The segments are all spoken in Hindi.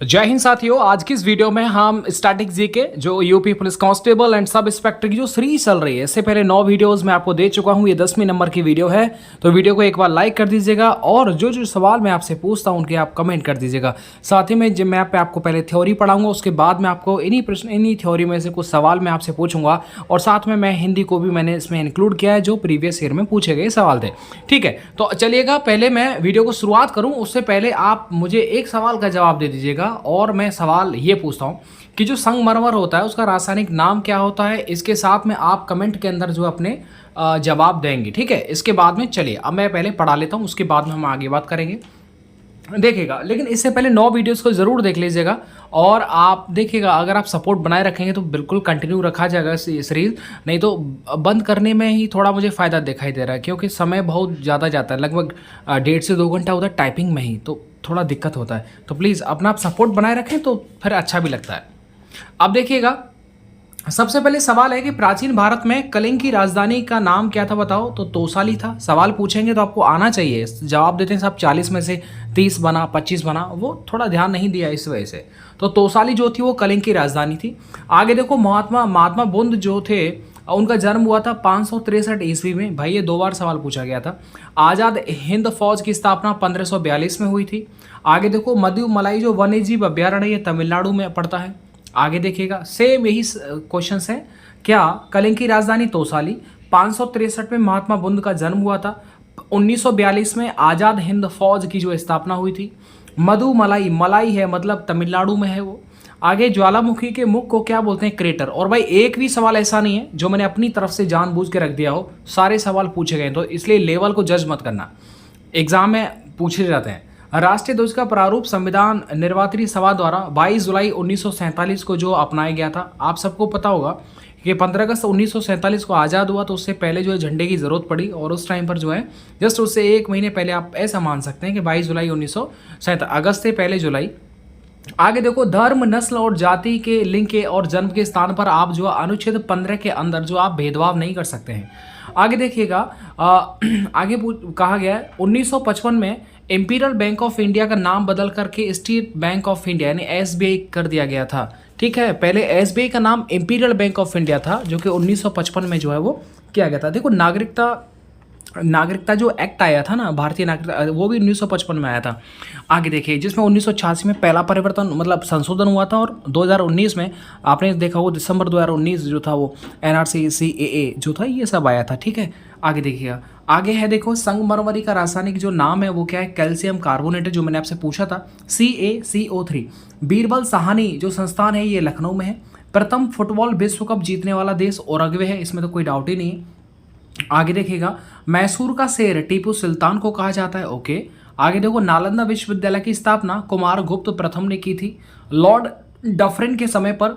जय हिंद साथियों। आज की इस वीडियो में हम स्टैटिक जीके जो UP police constable and sub inspector की जो सीरीज चल रही है, इससे पहले 9 वीडियोस मैं आपको दे चुका हूं। ये 10वीं नंबर की वीडियो है, तो वीडियो को एक बार लाइक कर दीजिएगा और जो जो सवाल मैं आपसे पूछता हूं उनके आप कमेंट कर दीजिएगा। साथ ही में जब मैं आपको पहले थ्योरी पढ़ाऊंगा, उसके बाद मैं आपको इन्हीं थ्योरी में से कुछ सवाल मैं आपसे पूछूंगा और साथ में मैं हिंदी को भी मैंने इसमें इंक्लूड किया है जो प्रीवियस ईयर में पूछे गए सवाल थे। ठीक है, तो चलिएगा पहले मैं वीडियो को शुरुआत करूँ उससे पहले आप मुझे एक सवाल का जवाब दे दीजिएगा। और मैं सवाल ये पूछता हूँ कि जो संगमरमर होता है उसका रासायनिक नाम क्या होता है। इसके साथ में आप कमेंट के अंदर जो अपने जवाब देंगे। ठीक है, इसके बाद में चलिए अब मैं पहले पढ़ा लेता हूँ, उसके बाद में हम आगे बात करेंगे। देखिएगा, लेकिन इससे पहले 9 वीडियोस को ज़रूर देख लीजिएगा और आप देखिएगा अगर आप सपोर्ट बनाए रखेंगे तो बिल्कुल कंटिन्यू रखा जाएगा सीरीज़, नहीं तो बंद करने में ही थोड़ा मुझे फ़ायदा दिखाई दे रहा है क्योंकि समय बहुत ज़्यादा जाता है, लगभग 1.5 से 2 घंटा होता है टाइपिंग में ही, तो थोड़ा दिक्कत होता है। तो प्लीज़ अपना आप सपोर्ट बनाए रखें तो फिर अच्छा भी लगता है। अब देखिएगा, सबसे पहले सवाल है कि प्राचीन भारत में कलिंग की राजधानी का नाम क्या था बताओ। तो तोसाली था। सवाल पूछेंगे तो आपको आना चाहिए, जवाब देते हैं सब 40 में से 30 बना 25 बना, वो थोड़ा ध्यान नहीं दिया इस वजह से। तो तोसाली जो थी वो कलिंग की राजधानी थी। आगे देखो, महात्मा बुद्ध जो थे उनका जन्म हुआ था 563 ईस्वी में। भाई ये 2 बार सवाल पूछा गया था। आज़ाद हिंद फौज की स्थापना 1542 में हुई थी। आगे देखो, मदुमलाई जो वन्यजीव अभ्यारण्य ये तमिलनाडु में पड़ता है। आगे देखिएगा, सेम यही क्वेश्चन है। क्या कलिंग की राजधानी तोसाली, 563 में महात्मा बुद्ध का जन्म हुआ था, 1942 में आज़ाद हिंद फौज की जो स्थापना हुई थी। मदुमलाई, मलाई है मतलब तमिलनाडु में है वो। आगे, ज्वालामुखी के मुख को क्या बोलते हैं? क्रेटर। और भाई एक भी सवाल ऐसा नहीं है जो मैंने अपनी तरफ से जानबूझ के रख दिया हो, सारे सवाल पूछे गए, तो इसलिए लेवल को जज मत करना, एग्जाम में पूछे जाते हैं। राष्ट्रीय ध्वज का प्रारूप संविधान निर्वाचनी सभा द्वारा 22 जुलाई 1947 को जो अपनाया गया था। आप सबको पता होगा कि 15 अगस्त 1947 को आज़ाद हुआ, तो उससे पहले जो है झंडे की ज़रूरत पड़ी और उस टाइम पर जो है जस्ट उससे 1 महीने पहले आप ऐसा मान सकते हैं कि 22 जुलाई 1947, अगस्त से पहले जुलाई। आगे देखो, धर्म, नस्ल और जाति के, लिंग के और जन्म के स्थान पर आप जो अनुच्छेद 15 के अंदर जो आप भेदभाव नहीं कर सकते हैं। आगे देखिएगा, आगे कहा गया है 1955 में इंपीरियल बैंक ऑफ इंडिया का नाम बदल करके स्टेट बैंक ऑफ इंडिया यानी एसबीआई कर दिया गया था। ठीक है, पहले एसबीआई का नाम इंपीरियल बैंक ऑफ इंडिया था, जो कि 1955 में जो है वो किया गया था। देखो, नागरिकता जो एक्ट आया था ना, भारतीय नागरिकता, वो भी 1955 में आया था। आगे देखिए, जिसमें 1986 में पहला परिवर्तन मतलब संशोधन हुआ था और 2019 में आपने देखा वो दिसंबर 2019 जो था वो एनआरसी सीएए जो था ये सब आया था। ठीक है, आगे देखिएगा, आगे है देखो, संगमरमरी का रासायनिक जो नाम है वो क्या है? कैल्शियम कार्बोनेट है, जो मैंने आपसे पूछा था, CaCO3। बीरबल साहनी जो संस्थान है ये लखनऊ में है। प्रथम फुटबॉल विश्व कप जीतने वाला देश उरुग्वे है, इसमें तो कोई डाउट ही नहीं है। आगे देखिएगा, मैसूर का शेर टीपू सुल्तान को कहा जाता है। ओके, आगे देखो, नालंदा विश्वविद्यालय की स्थापना कुमारगुप्त प्रथम ने की थी। लॉर्ड डफरिन के समय पर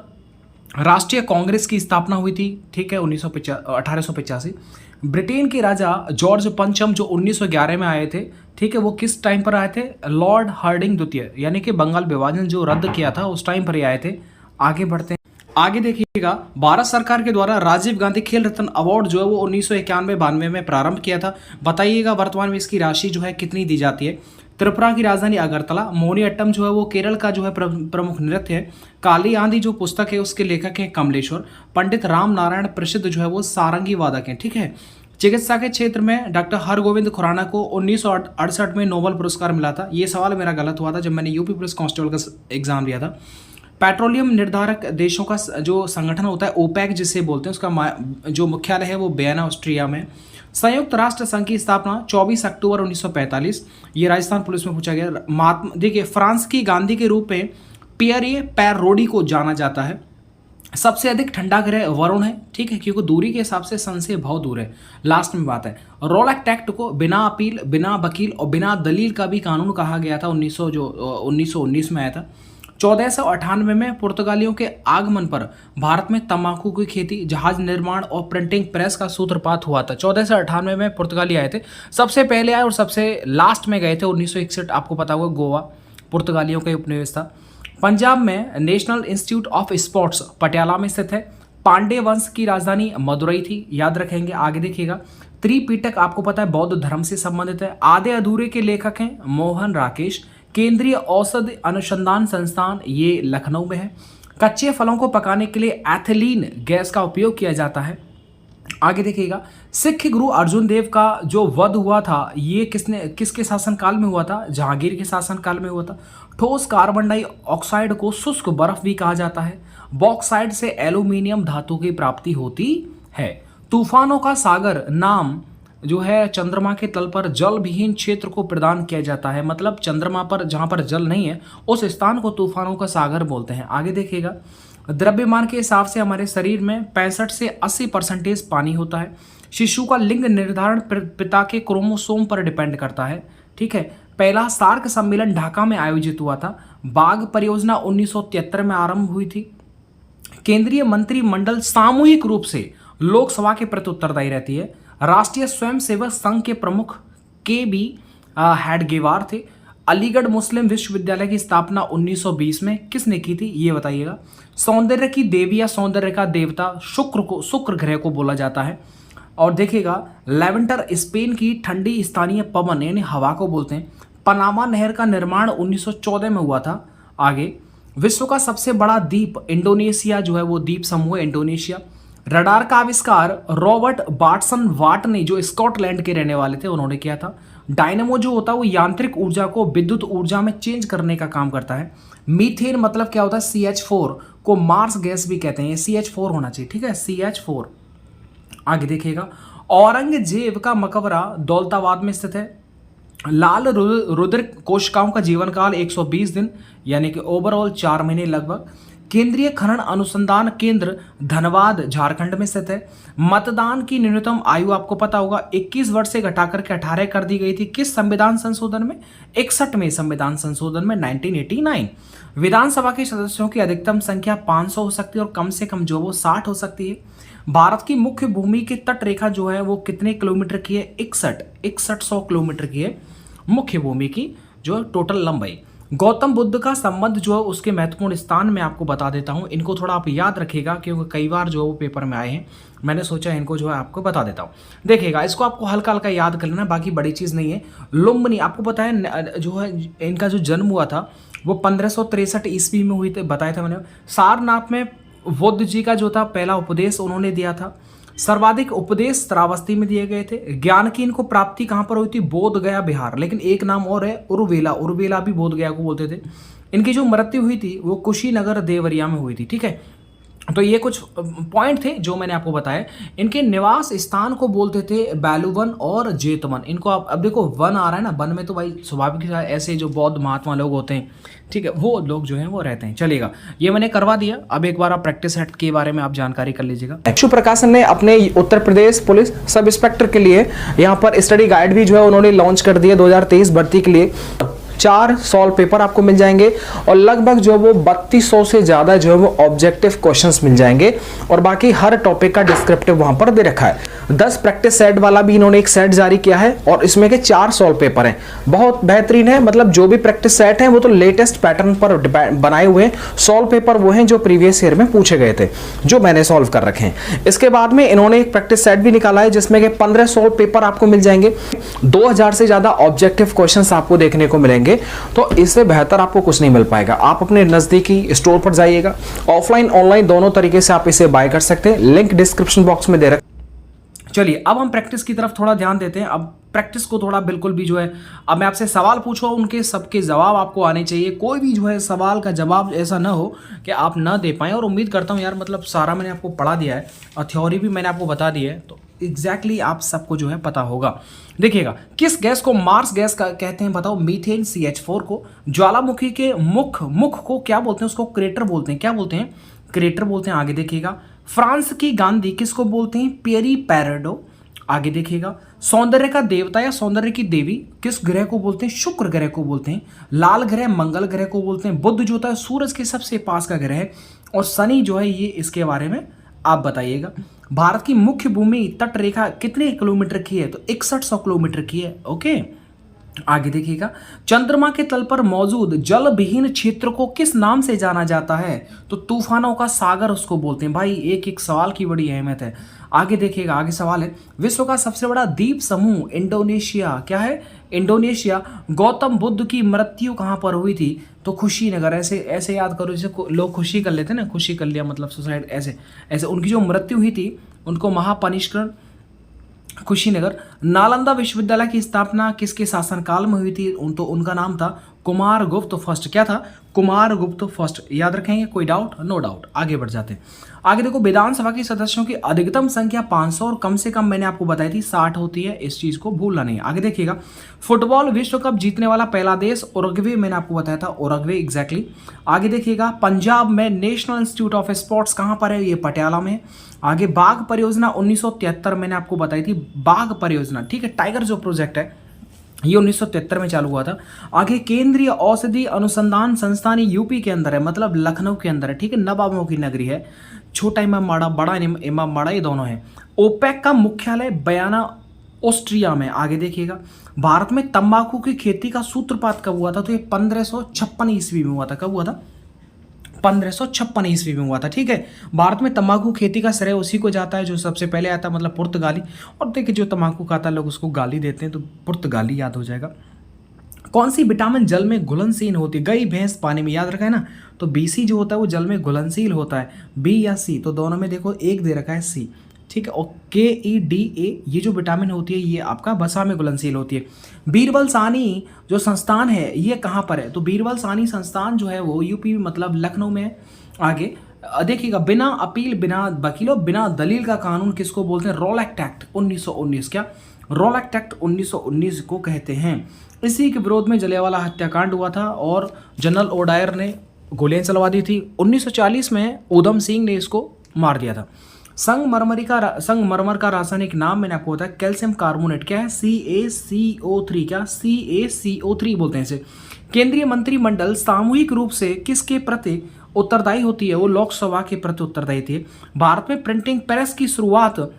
राष्ट्रीय कांग्रेस की स्थापना हुई थी। ठीक है, 1885। ब्रिटेन के राजा जॉर्ज पंचम जो 1911 में आए थे, ठीक है, वो किस टाइम पर आए थे? लॉर्ड हार्डिंग द्वितीय, यानी कि बंगाल विभाजन जो रद्द किया था उस टाइम पर ही आए थे। आगे बढ़ते हैं, आगे देखिएगा, भारत सरकार के द्वारा राजीव गांधी खेल रत्न अवार्ड जो है वो 1991-92 में प्रारंभ किया था। बताइएगा वर्तमान में इसकी राशि जो है कितनी दी जाती है? त्रिपुरा की राजधानी अगरतला। मोहिनीअट्टम जो है वो केरल का जो है प्रमुख नृत्य है। काली आंधी जो पुस्तक है उसके लेखक हैं कमलेश्वर। पंडित राम नारायण प्रसिद्ध जो है वो सारंगी वादक हैं। ठीक है, चिकित्सा के क्षेत्र में डॉक्टर हरगोविंद खुराना को 1968 में नोबेल पुरस्कार मिला था। ये सवाल मेरा गलत हुआ था जब मैंने यूपी पुलिस कांस्टेबल का एग्जाम दिया था। पेट्रोलियम निर्धारक देशों का जो संगठन होता है ओपेक जिसे बोलते हैं, उसका जो मुख्यालय है वो वियना ऑस्ट्रिया में। संयुक्त राष्ट्र संघ की स्थापना 24 अक्टूबर 1945, ये राजस्थान पुलिस में पूछा गया। देखिए, फ्रांस की गांधी के रूप में पियरे पैरोडी को जाना जाता है। सबसे अधिक ठंडा ग्रह वरुण है। ठीक है, क्योंकि दूरी के हिसाब से सन से बहुत दूर है। लास्ट में बात है, रोलैक्ट एक्ट को बिना अपील, बिना वकील और बिना दलील का भी कानून कहा गया था। 1919 में आया था। 1498 में पुर्तगालियों के आगमन पर भारत में तंबाकू की खेती, जहाज निर्माण और प्रिंटिंग प्रेस का सूत्रपात हुआ था। 1498 में पुर्तगाली आए थे, सबसे पहले आए और सबसे लास्ट में गए थे 1961। आपको पता होगा गोवा पुर्तगालियों का उपनिवेश था। पंजाब में national institute of sports Patiala में स्थित है। पांडे वंश की राजधानी मदुरई थी, याद रखेंगे। आगे देखिएगा, त्रिपिटक आपको पता है बौद्ध धर्म से संबंधित है। आधे अधूरे के लेखक हैं मोहन राकेश। केंद्रीय औषधि अनुसंधान संस्थान ये लखनऊ में है। कच्चे फलों को पकाने के लिए एथिलीन गैस का उपयोग किया जाता है। आगे देखिएगा, सिख गुरु अर्जुन देव का जो वध हुआ था ये किसके शासनकाल में हुआ था? जहांगीर के शासनकाल में हुआ था। ठोस कार्बन डाइऑक्साइड को शुष्क बर्फ भी कहा जाता है। बॉक्साइड से एल्यूमिनियम धातु की प्राप्ति होती है। तूफानों का सागर नाम जो है चंद्रमा के तल पर जल विहीन क्षेत्र को प्रदान किया जाता है। मतलब चंद्रमा पर जहां पर जल नहीं है उस स्थान को तूफानों का सागर बोलते हैं। आगे देखिएगा, द्रव्यमान के हिसाब से हमारे शरीर में 65 से 80% पानी होता है। शिशु का लिंग निर्धारण पिता के क्रोमोसोम पर डिपेंड करता है। ठीक है, पहला सार्क सम्मेलन ढाका में आयोजित हुआ था। बाघ परियोजना 1973 में आरंभ हुई थी। केंद्रीय मंत्रिमंडल सामूहिक रूप से लोकसभा के प्रति उत्तरदायी रहती है। राष्ट्रीय स्वयंसेवक संघ के प्रमुख के.बी. हेडगेवार थे। अलीगढ़ मुस्लिम विश्वविद्यालय की स्थापना 1920 में किसने की थी ये बताइएगा। सौंदर्य की देवी या सौंदर्य का देवता शुक्र ग्रह को बोला जाता है। और देखिएगा, लेवेंटर स्पेन की ठंडी स्थानीय पवन यानी हवा को बोलते हैं। पनामा नहर का निर्माण 1914 में हुआ था। आगे, विश्व का सबसे बड़ा द्वीप इंडोनेशिया जो है वो द्वीप समूह है इंडोनेशिया। रडार का आविष्कार रॉबर्ट बाटसन वाट ने जो स्कॉटलैंड के रहने वाले थे उन्होंने किया था। डायनेमो जो होता है वो यांत्रिक ऊर्जा को विद्युत ऊर्जा में चेंज करने का काम करता है। मीथेन मतलब क्या होता है? CH4 को मार्स गैस भी कहते हैं। CH4 होना चाहिए, ठीक है, CH4। आगे देखिएगा, औरंगजेब का मकबरा दौलताबाद में स्थित है। लाल रुद्र कोशिकाओं का जीवन काल 120 दिन यानी कि ओवरऑल 4 महीने लगभग। केंद्रीय खनन अनुसंधान केंद्र धनबाद झारखंड में स्थित है। मतदान की न्यूनतम आयु आपको पता होगा 21 वर्ष से घटाकर के 18 कर दी गई थी। किस संविधान संशोधन में? 61वें संविधान संशोधन में 1989। विधानसभा के सदस्यों की अधिकतम संख्या 500 हो सकती है और कम से कम जो वो 60 हो सकती है। भारत की मुख्य भूमि की तट रेखा जो है वो कितने किलोमीटर की है? 6100 किलोमीटर की है मुख्य भूमि की जो टोटल लंबाई। गौतम बुद्ध का संबंध जो है उसके महत्वपूर्ण स्थान में आपको बता देता हूं। इनको थोड़ा आप याद रखिएगा क्योंकि कई बार जो है वो पेपर में आए हैं। मैंने सोचा इनको जो है आपको बता देता हूं। देखिएगा, इसको आपको हल्का हल्का याद कर लेना, बाकी बड़ी चीज़ नहीं है। लुम्बिनी आपको पता है जो है इनका जो जन्म हुआ था वो 1563 ईस्वी में हुई थी, बताया था मैंने। सारनाथ में बुद्ध जी का जो था पहला उपदेश उन्होंने दिया था। सर्वाधिक उपदेश श्रावस्ती में दिए गए थे। ज्ञान की इनको प्राप्ति कहां पर हुई थी? बोध गया बिहार। लेकिन एक नाम और है उर्वेला भी बोध गया को बोलते थे। इनकी जो मृत्यु हुई थी वो कुशीनगर देवरिया में हुई थी। ठीक है, तो ये कुछ पॉइंट थे जो मैंने आपको बताया। इनके निवास स्थान को बोलते थे बैलुवन और जेतवन। इनको आप अब देखो वन आ रहा है ना, वन में तो भाई स्वाभाविक ऐसे जो बौद्ध महात्मा लोग होते हैं, ठीक है, वो लोग जो हैं वो रहते हैं। चलिएगा, ये मैंने करवा दिया। अब एक बार आप प्रैक्टिस सेट के बारे में आप जानकारी कर लीजिएगा। इक्षु प्रकाशन ने अपने Uttar Pradesh police sub inspector के लिए यहाँ पर स्टडी गाइड भी जो है उन्होंने लॉन्च कर दिया 2023 भर्ती के लिए। 4 सॉल्व पेपर आपको मिल जाएंगे और लगभग जो वो 3200 से ज्यादा जो है वो ऑब्जेक्टिव क्वेश्चंस मिल जाएंगे और बाकी हर टॉपिक का डिस्क्रिप्टिव वहां पर दे रखा है। 10 प्रैक्टिस सेट वाला भी इन्होंने एक सेट जारी किया है और इसमें के 4 सॉल्व पेपर हैं। बहुत बेहतरीन है, मतलब जो भी प्रैक्टिस सेट है वो तो लेटेस्ट पैटर्न पर बनाए हुए हैं। सॉल्व पेपर वो हैं जो प्रीवियस ईयर में पूछे गए थे, जो मैंने सॉल्व कर रखे हैं। इसके बाद में इन्होंने एक प्रैक्टिस सेट भी निकाला है जिसमें के 15 सॉल्व पेपर आपको मिल जाएंगे। 2000 से ज्यादा ऑब्जेक्टिव क्वेश्चंस आपको देखने को मिलेंगे। तो इससे बेहतर आपको कुछ नहीं मिल पाएगा। आप अपने नजदीकी स्टोर पर जाइएगा, ऑफलाइन ऑनलाइन दोनों तरीके से आप इसे बाय कर सकते हैं। लिंक डिस्क्रिप्शन बॉक्स में दे रखा। चलिए अब हम प्रैक्टिस की तरफ थोड़ा ध्यान देते हैं। अब प्रैक्टिस को थोड़ा बिल्कुल भी जो है, अब मैं आपसे सवाल पूछूं उनके सबके जवाब आपको आने चाहिए। कोई भी जो है सवाल का जवाब ऐसा ना हो कि आप ना दे पाएं। और उम्मीद करता हूं यार, मतलब सारा मैंने आपको पढ़ा दिया है और थ्योरी भी मैंने आपको बता दी है, तो एग्जैक्टली आप सबको जो है पता होगा। देखिएगा, किस गैस को मार्स गैस कहते हैं बताओ? मीथेन CH4 को। ज्वालामुखी के मुख को क्या बोलते हैं? उसको क्रेटर बोलते हैं। क्या बोलते हैं? क्रेटर बोलते हैं। आगे देखिएगा, फ्रांस की गांधी किसको बोलते हैं? पेरी पैराडो। आगे देखिएगा, सौंदर्य का देवता या सौंदर्य की देवी किस ग्रह को बोलते हैं? शुक्र ग्रह को बोलते हैं। लाल ग्रह मंगल ग्रह को बोलते हैं। बुध जो होता है सूरज के सबसे पास का ग्रह है और शनि जो है ये इसके बारे में आप बताइएगा। भारत की मुख्य भूमि तट रेखा कितने किलोमीटर की है? तो 6100 किलोमीटर की है। ओके, आगे देखिएगा, चंद्रमा के तल पर मौजूद जल विहीन क्षेत्र को किस नाम से जाना जाता है? तो तूफानों का सागर उसको बोलते हैं। भाई एक एक सवाल की बड़ी अहमियत है। आगे देखिएगा, आगे सवाल है, विश्व का सबसे बड़ा द्वीप समूह इंडोनेशिया क्या है? इंडोनेशिया। गौतम बुद्ध की मृत्यु कहाँ पर हुई थी? तो कुशीनगर। ऐसे ऐसे याद करो, जैसे लोग खुशी कर लेते हैं ना, खुशी कर लिया मतलब सुसाइड, ऐसे ऐसे उनकी जो मृत्यु हुई थी उनको महापनिष्करण, कुशीनगर। नालंदा विश्वविद्यालय की स्थापना किसके शासनकाल में हुई थी? तो उनका नाम था कुमारगुप्त फर्स्ट। क्या था? कुमारगुप्त फर्स्ट। याद रखेंगे, कोई डाउट? No doubt. आगे बढ़ जाते हैं। आगे देखो, विधानसभा के सदस्यों की अधिकतम संख्या 500 और कम से कम मैंने आपको बताई थी 60 होती है। इस चीज को भूलना नहीं। आगे देखिएगा, फुटबॉल विश्व कप जीतने वाला पहला देश उरुग्वे, मैंने आपको बताया था उरुग्वे, एग्जैक्टली। आगे देखिएगा, पंजाब में नेशनल इंस्टीट्यूट ऑफ स्पोर्ट्स कहां पर है? ये पटियाला में। आगे बाघ परियोजना 1973 मैंने आपको बताई थी, बाघ परियोजना, ठीक है, टाइगर जो प्रोजेक्ट है ये 1973 में चालू हुआ था। आगे केंद्रीय औषधि अनुसंधान संस्थान यूपी के अंदर है, मतलब लखनऊ के अंदर है, ठीक है, नवाबों की नगरी है। छोटा इमामबाड़ा, बड़ा इमामबाड़ा, ये दोनों है। ओपेक का मुख्यालय बयाना ऑस्ट्रिया में। आगे देखिएगा, भारत में तंबाकू की खेती का सूत्रपात कब हुआ था? तो ये 1556 ईस्वी में हुआ था। कब हुआ था? 1556 ईस्वी में हुआ था, ठीक है। भारत में तंबाकू खेती का श्रेय उसी को जाता है जो सबसे पहले आता, मतलब पुर्तगाली। और देखिए जो तंबाकू खाता है लोग उसको गाली देते हैं, तो पुर्तगाली याद हो जाएगा। कौन सी विटामिन जल में घुलनशील होती है? गई भैंस पानी में, याद रखा है ना। तो बीसी जो होता है वो जल में घुलनशील होता है, बी या सी? तो दोनों में देखो एक दे रखा है सी, ठीक है। और KEDA ये जो विटामिन होती है ये आपका वसा में घुलनशील होती है। बीरबल सानी जो संस्थान है ये कहाँ पर है? तो बीरबल सानी संस्थान जो है वो यूपी मतलब लखनऊ में है। आगे देखिएगा, बिना अपील, बिना वकीलों, बिना दलील का कानून किसको बोलते हैं? Rowlatt act 1919। क्या? रॉलेट एक्ट 1919 को कहते हैं। इसी के विरोध में जलियांवाला हत्याकांड हुआ था और जनरल ओडायर ने गोलियां चलवा दी थी। 1940 में उधम सिंह ने इसको मार दिया था। संगमरमर का रासायनिक नाम मैंने आपको बताया कैल्शियम कार्बोनेट। क्या है? CaCO3। क्या? CaCO3 बोलते हैं इसे। केंद्रीय मंत्रिमंडल सामूहिक रूप से किसके प्रति उत्तरदायी होती है? वो लोकसभा के प्रति उत्तरदायी थी। भारत में प्रिंटिंग प्रेस की शुरुआत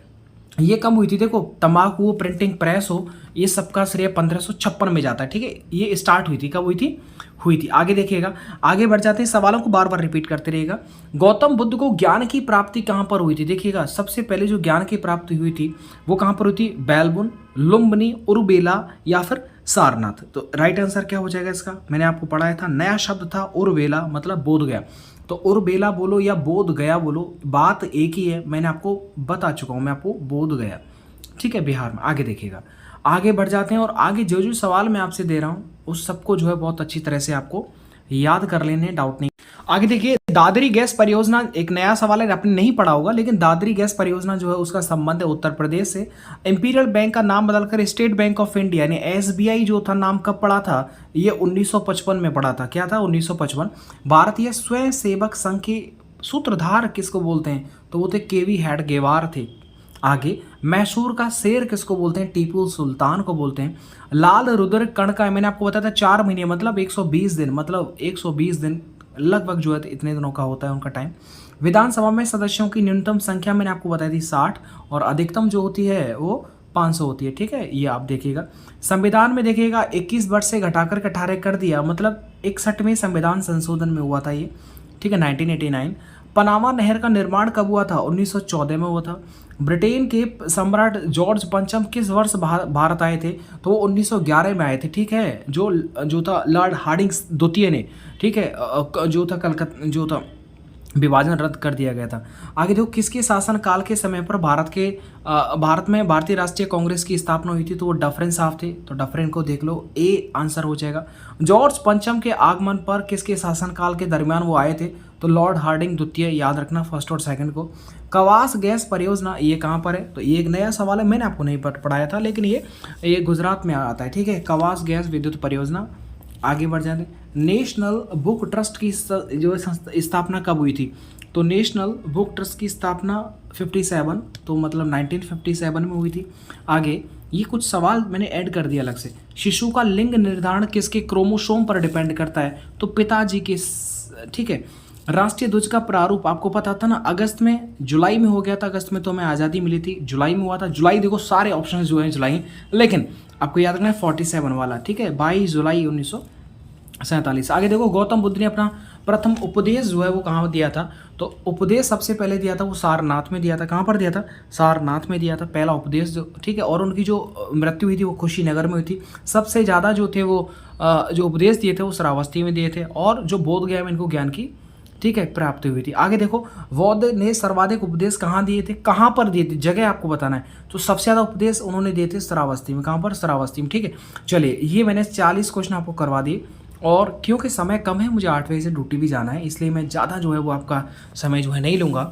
ये कब हुई थी? देखो तंबाकू हो, प्रिंटिंग प्रेस हो, ये सबका श्रेय 1556 में जाता है, ठीक है। ये स्टार्ट हुई थी, कब हुई थी? आगे देखिएगा, आगे बढ़ जाते हैं, सवालों को बार बार रिपीट करते रहिएगा। गौतम बुद्ध को ज्ञान की प्राप्ति कहाँ पर हुई थी? देखिएगा, सबसे पहले जो ज्ञान की प्राप्ति हुई थी वो कहाँ पर हुई थी? बैलबुन, लुम्बिनी, उरुबेला या फिर सारनाथ। तो राइट आंसर क्या हो जाएगा इसका? मैंने आपको पढ़ाया था, नया शब्द था उरुबेला, मतलब बोध गया। तो उरुबेला बोलो या बोध गया बोलो, बात एक ही है, मैंने आपको बता चुका हूँ, मैं आपको बोध गया, ठीक है, बिहार में। आगे देखिएगा, आगे बढ़ जाते हैं और आगे जो जो सवाल मैं आपसे दे रहा हूँ उस सबको जो है बहुत अच्छी तरह से आपको याद कर लेने, डाउट नहीं। आगे देखिए, दादरी गैस परियोजना एक नया सवाल है, आपने नहीं पढ़ा होगा, लेकिन दादरी गैस परियोजना जो है उसका संबंध है उत्तर प्रदेश से। इंपीरियल बैंक का नाम बदलकर स्टेट बैंक ऑफ इंडिया यानी SBI जो था नाम कब पड़ा था? ये 1955 में पड़ा था। क्या था? 1955। भारतीय स्वयं सेवक संघ के सूत्रधार किसको बोलते हैं? तो वो थे KV हेडगेवार थे। आगे, मैसूर का शेर किसको बोलते हैं? टीपू सुल्तान को बोलते हैं। लाल रुद्र कण का मैंने आपको बताया था 4 महीने मतलब 120 दिन, मतलब 120 दिन लगभग जो है इतने दिनों का होता है उनका टाइम। विधानसभा में सदस्यों की न्यूनतम संख्या मैंने आपको बताई थी 60 और अधिकतम जो होती है वो 500 होती है, ठीक है, ये आप देखिएगा। संविधान में देखिएगा 21 वर्ष से घटाकर 18 कर दिया, मतलब 61वें संविधान संशोधन में हुआ था ये, ठीक है, 1989। पनामा नहर का निर्माण कब हुआ था? 1914 में हुआ था। ब्रिटेन के सम्राट जॉर्ज पंचम किस वर्ष भारत आए थे? तो वो 1911 में आए थे, ठीक है। जो था लॉर्ड हार्डिंग्स द्वितीय ने, ठीक है, जो था कलकत्ता जो था विभाजन रद्द कर दिया गया था। आगे देखो, किसके शासनकाल के समय पर भारत में भारतीय राष्ट्रीय कांग्रेस की स्थापना हुई थी? तो वो डफरिन साहब थे, तो डफरिन को देख लो, ए आंसर हो जाएगा। जॉर्ज पंचम के आगमन पर किसके शासनकाल के दरमियान वो आए थे? तो लॉर्ड हार्डिंग द्वितीय, याद रखना फर्स्ट और सेकंड को। कवास गैस परियोजना ये कहाँ पर है? तो ये एक नया सवाल है, मैंने आपको नहीं पढ़ाया था, लेकिन ये गुजरात में आता है, ठीक है, कवास गैस विद्युत परियोजना। आगे बढ़ जाते, नेशनल बुक ट्रस्ट की जो स्थापना कब हुई थी? तो नेशनल बुक ट्रस्ट की स्थापना 57, तो मतलब 1957 में हुई थी। आगे ये कुछ सवाल मैंने ऐड कर दिया अलग से। शिशु का लिंग निर्धारण किसके क्रोमोसोम पर डिपेंड करता है? तो पिताजी के, ठीक है। राष्ट्रीय ध्वज का प्रारूप आपको पता था ना, अगस्त में, जुलाई में हो गया था, अगस्त में तो हमें आज़ादी मिली थी, जुलाई में हुआ था। जुलाई देखो सारे ऑप्शन जो हैं जुलाई, लेकिन आपको याद रखना है 47 वाला, ठीक है, 22 जुलाई 1947। आगे देखो, गौतम बुद्ध ने अपना प्रथम उपदेश जो है वो कहाँ दिया था, तो उपदेश सबसे पहले दिया था वो सारनाथ में दिया था। कहाँ पर दिया था? सारनाथ में दिया था पहला उपदेश जो, ठीक है। और उनकी जो मृत्यु हुई थी वो कुशीनगर में हुई थी। सबसे ज़्यादा जो थे वो जो उपदेश दिए थे वो श्रावस्ती में दिए थे, और जो बोध गया में इनको ज्ञान की, ठीक है, प्राप्ति हुई थी। आगे देखो, बौद्ध ने सर्वाधिक उपदेश कहाँ दिए थे, कहाँ पर दिए थे, जगह आपको बताना है। तो सबसे ज़्यादा उपदेश उन्होंने दिए थे श्रावस्ती में। कहाँ पर? श्रावस्ती में, ठीक है। चलिए, ये मैंने 40 क्वेश्चन आपको करवा दिए, और क्योंकि समय कम है, मुझे 8 बजे से ड्यूटी भी जाना है, इसलिए मैं ज़्यादा जो है वो आपका समय जो है नहीं लूँगा।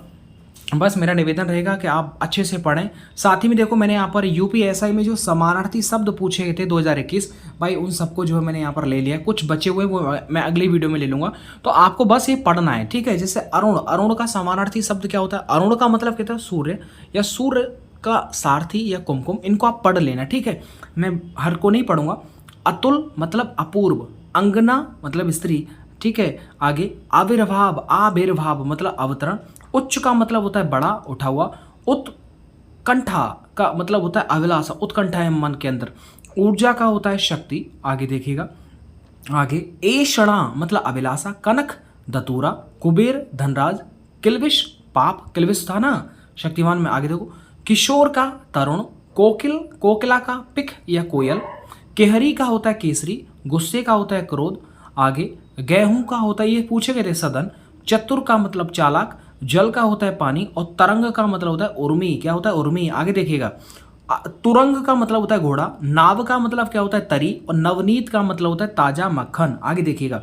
बस मेरा निवेदन रहेगा कि आप अच्छे से पढ़ें। साथ ही में देखो, मैंने यहाँ पर यूपीएसआई में जो समानार्थी शब्द पूछे गए थे 2021, भाई उन सबको जो है मैंने यहाँ पर ले लिया। कुछ बचे हुए वो मैं अगली वीडियो में ले लूँगा। तो आपको बस ये पढ़ना है, ठीक है। जैसे अरुण, अरुण का समानार्थी शब्द क्या होता है? अरुण का मतलब क्या था? सूर्य, या सूर्य का सारथी या कुमकुम, इनको आप पढ़ लेना, ठीक है। मैं हर को नहीं पढ़ूंगा। अतुल मतलब अपूर्व, अंगना मतलब स्त्री, ठीक है। आगे आविर्भाव, आविर्भाव मतलब अवतरण, उच्च का मतलब होता है बड़ा, उठा हुआ, उत्कंठा का मतलब होता है अभिलाषा, उत्कंठा है मन के अंदर, ऊर्जा का होता है शक्ति। आगे देखिएगा, आगे एषणा मतलब अभिलाषा, कनक दतूरा, कुबेर धनराज, किल्बिश पाप, किल्बिश था ना शक्तिमान में। आगे देखो, किशोर का तरुण, कोकिल, कोकिला का पिक या कोयल, केहरी का होता है केसरी, गुस्से का होता है क्रोध। आगे गेहूं का होता है, ये पूछे गए थे सदन, चतुर का मतलब चालाक, जल का होता है पानी, और तरंग का मतलब होता है उर्मी। क्या होता है? उर्मी। आगे देखिएगा, तुरंग का मतलब होता है घोड़ा, नाव का मतलब क्या होता है? तरी, और नवनीत का मतलब होता है ताजा मक्खन। आगे देखिएगा,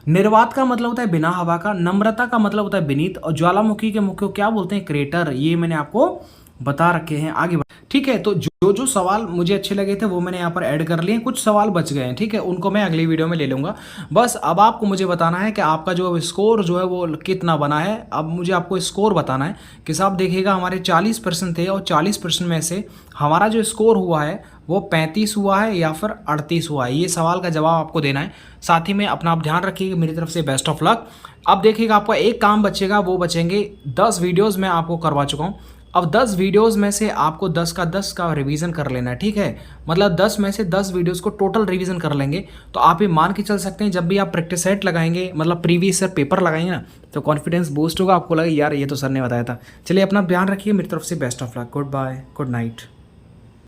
निर्वात का मतलब होता है बिना हवा का, नम्रता का मतलब होता है विनीत, और ज्वालामुखी के मुख को क्या बोलते हैं? क्रेटर। ये मैंने आपको बता रखे हैं। आगे ठीक है। तो जो जो सवाल मुझे अच्छे लगे थे वो मैंने यहाँ पर ऐड कर लिए हैं, कुछ सवाल बच गए हैं, ठीक है, उनको मैं अगली वीडियो में ले लूँगा। बस अब आपको मुझे बताना है कि आपका जो स्कोर जो है वो कितना बना है। अब मुझे आपको स्कोर बताना है कि साहब देखिएगा, हमारे 40% थे, और 40% में से हमारा जो स्कोर हुआ है वो 35 हुआ है या फिर 38 हुआ है। ये सवाल का जवाब आपको देना है। साथ ही में अपना आप ध्यान रखिएगा, मेरी तरफ से बेस्ट ऑफ लक। अब देखिएगा, आपका एक काम बचेगा, वो बचेंगे 10 वीडियोज़ मैं आपको करवा चुका हूँ। अब 10 वीडियोस में से आपको 10 का रिवीजन कर लेना है, ठीक है। मतलब 10 में से 10 वीडियोस को टोटल रिवीजन कर लेंगे, तो आप ये मान के चल सकते हैं जब भी आप प्रैक्टिस सेट लगाएंगे, मतलब प्रीवियस ईयर पेपर लगाएंगे ना, तो कॉन्फिडेंस बूस्ट होगा, आपको लगे यार ये तो सर ने बताया था। चलिए, अपना ध्यान रखिए, मेरी तरफ से best of luck. Goodbye, good night.